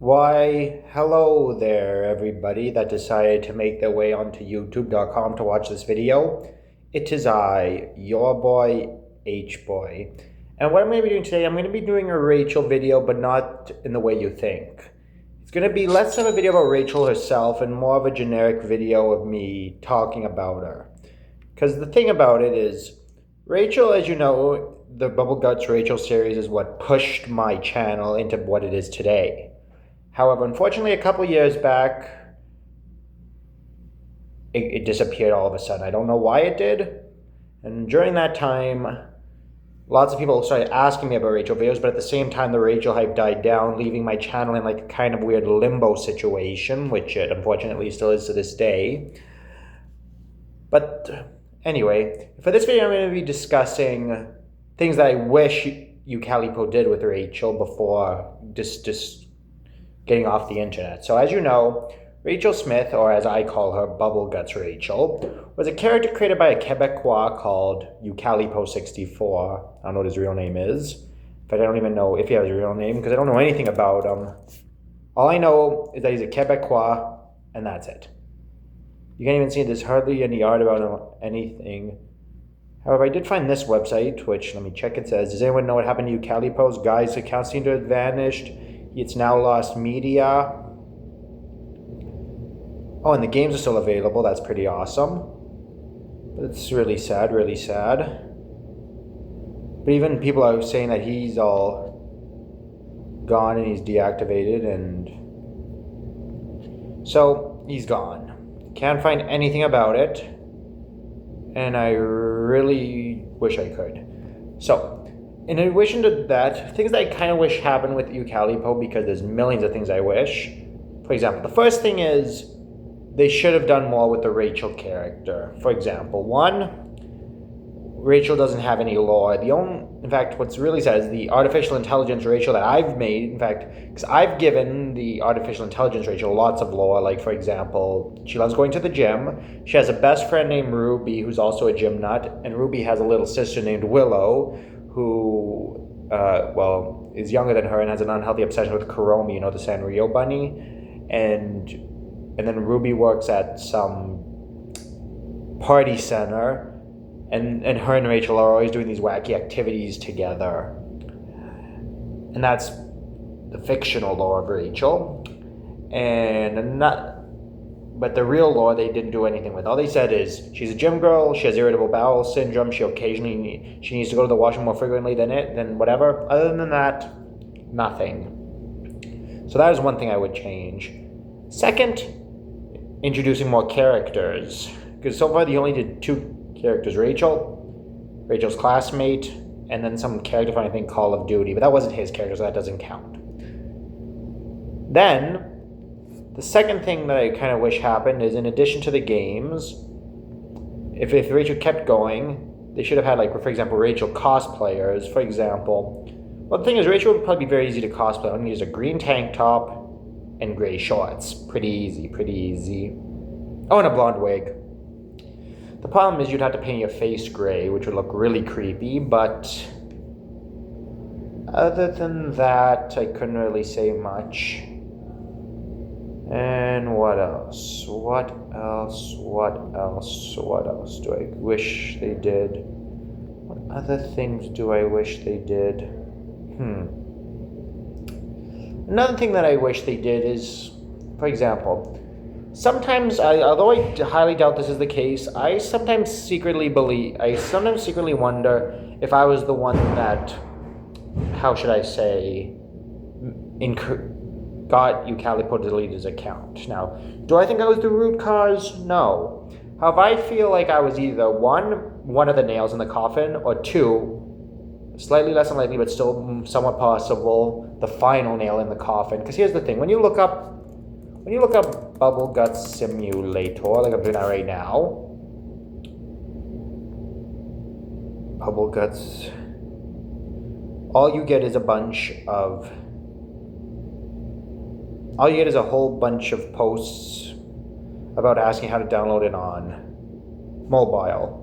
Why, hello there, everybody that decided to make their way onto youtube.com to watch this video. It is I, your boy, H-Boy. And what I'm going to be doing today, I'm going to be doing a Rachel video, but not in the way you think. It's going to be less of a video about Rachel herself and more of a generic video of me talking about her. Because the thing about it is, Rachel, as you know, the Bubble Guts Rachel series is what pushed my channel into what it is today. However, unfortunately, a couple years back, it disappeared all of a sudden. I don't know why it did. And during that time, lots of people started asking me about Rachel videos, but at the same time, the Rachel hype died down, leaving my channel in like a kind of weird limbo situation, which it unfortunately still is to this day. But anyway, for this video, I'm going to be discussing things that I wish Ukalipo did with Rachel before just getting off the internet. So as you know, Rachel Smith, or as I call her, Bubble Guts Rachel, was a character created by a Quebecois called Ukalipo 64. I don't know what his real name is, but I don't even know if he has a real name because I don't know anything about him. All I know is that he's a Quebecois, and that's it. You can't even see there's hardly any art about him, anything. However, I did find this website, which, let me check, it says, does anyone know what happened to Ukalipo's guy's account seemed to have vanished? It's now lost media. Oh, and the games are still available. That's pretty awesome. But it's really sad, really sad. But even people are saying that he's all gone and he's deactivated, and so he's gone. Can't find anything about it, and I really wish I could. So, in addition to that, things that I kind of wish happened with Ukalipo, because there's millions of things I wish. For example, the first thing is they should have done more with the Rachel character. For example, one, Rachel doesn't have any lore. In fact, what's really sad is the artificial intelligence Rachel that I've made, in fact, because I've given the artificial intelligence Rachel lots of lore. Like, for example, she loves going to the gym. She has a best friend named Ruby, who's also a gym nut, and Ruby has a little sister named Willow, who, is younger than her and has an unhealthy obsession with Kuromi, the Sanrio bunny. And then Ruby works at some party center, and her and Rachel are always doing these wacky activities together. And that's the fictional lore of Rachel. But the real lore they didn't do anything with. All they said is she's a gym girl, she has irritable bowel syndrome, she needs to go to the washroom more frequently than whatever. Other than that, nothing. So that is one thing I would change. Second, introducing more characters. Because so far they only did two characters, Rachel's classmate, and then some character from, I think, Call of Duty. But that wasn't his character, so that doesn't count. Then, the second thing that I kind of wish happened is, in addition to the games, if Rachel kept going, they should have had, like, for example, Rachel cosplayers. For example, well, the thing is, Rachel would probably be very easy to cosplay. All you need is a green tank top and gray shorts. Pretty easy. Oh, and a blonde wig. The problem is you'd have to paint your face gray, which would look really creepy, but other than that, I couldn't really say much. And what else? What else do I wish they did? What other things do I wish they did? Another thing that I wish they did is, for example, sometimes, although I highly doubt this is the case, I sometimes secretly wonder if I was the one that, how should I say, got Ukalipo to delete his account. Now, do I think I was the root cause? No. However, I feel like I was either one of the nails in the coffin, or two, slightly less unlikely but still somewhat possible, the final nail in the coffin. Because here's the thing, when you look up Bubble Guts Simulator, like I'm doing that right now, Bubble Guts, all you get is a whole bunch of posts about asking how to download it on mobile.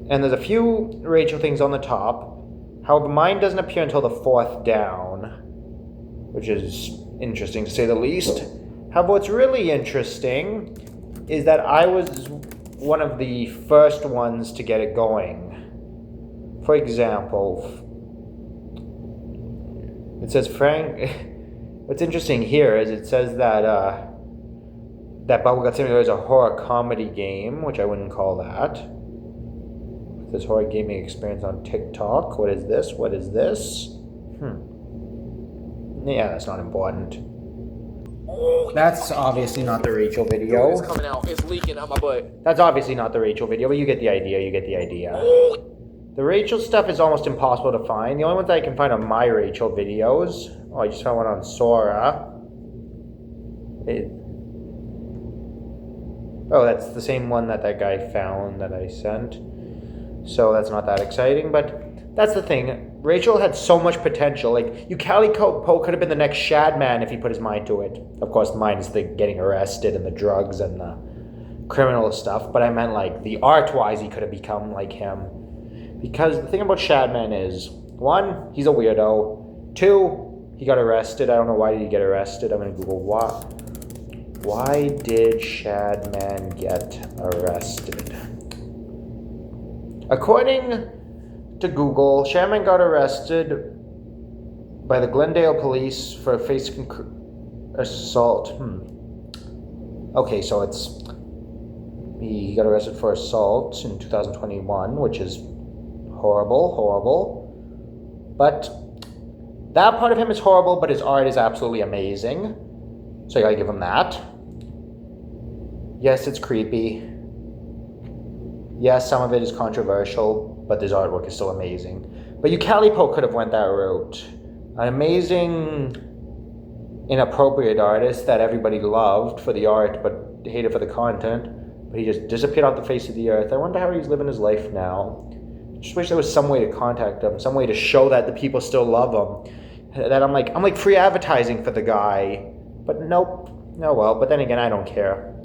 And there's a few Rachel things on the top. However, mine doesn't appear until the fourth down. which is interesting to say the least. However, what's really interesting is that I was one of the first ones to get it going. For example, it says Frank. What's interesting here is it says that that Bubblegut Simulator is a horror comedy game, which I wouldn't call that. This horror gaming experience on TikTok. What is this? What is this? Yeah, that's not important. That's obviously not the Rachel video. It's coming out. It's leaking out my butt. That's obviously not the Rachel video, but you get the idea. You get the idea. The Rachel stuff is almost impossible to find. The only ones that I can find are my Rachel videos. Oh, I just found one on Sora. Oh, that's the same one that guy found that I sent. So that's not that exciting, but that's the thing. Rachel had so much potential. Like, Ukalipo could have been the next Shadman if he put his mind to it. Of course, mine is the getting arrested and the drugs and the criminal stuff, but I meant like the art-wise he could have become like him. Because the thing about Shadman is, 1, he's a weirdo. 2, he got arrested. I don't know why did he get arrested. I'm going to Google why did Shadman get arrested? According to Google, Shadman got arrested by the Glendale police for facing assault. Okay, so he got arrested for assault in 2021, which is horrible. But that part of him is horrible, but his art is absolutely amazing. So I gotta give him that. Yes, it's creepy. Yes, some of it is controversial, but his artwork is still amazing. But Ukalipo could have went that route. An amazing, inappropriate artist that everybody loved for the art, but hated for the content. But he just disappeared off the face of the earth. I wonder how he's living his life now. Just wish there was some way to contact him, some way to show that the people still love him. That I'm like free advertising for the guy. But nope. Oh well, but then again, I don't care.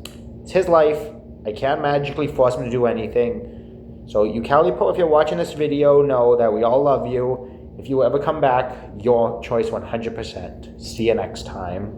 It's his life. I can't magically force him to do anything. So Ukalipo, if you're watching this video, know that we all love you. If you ever come back, your choice 100%. See you next time.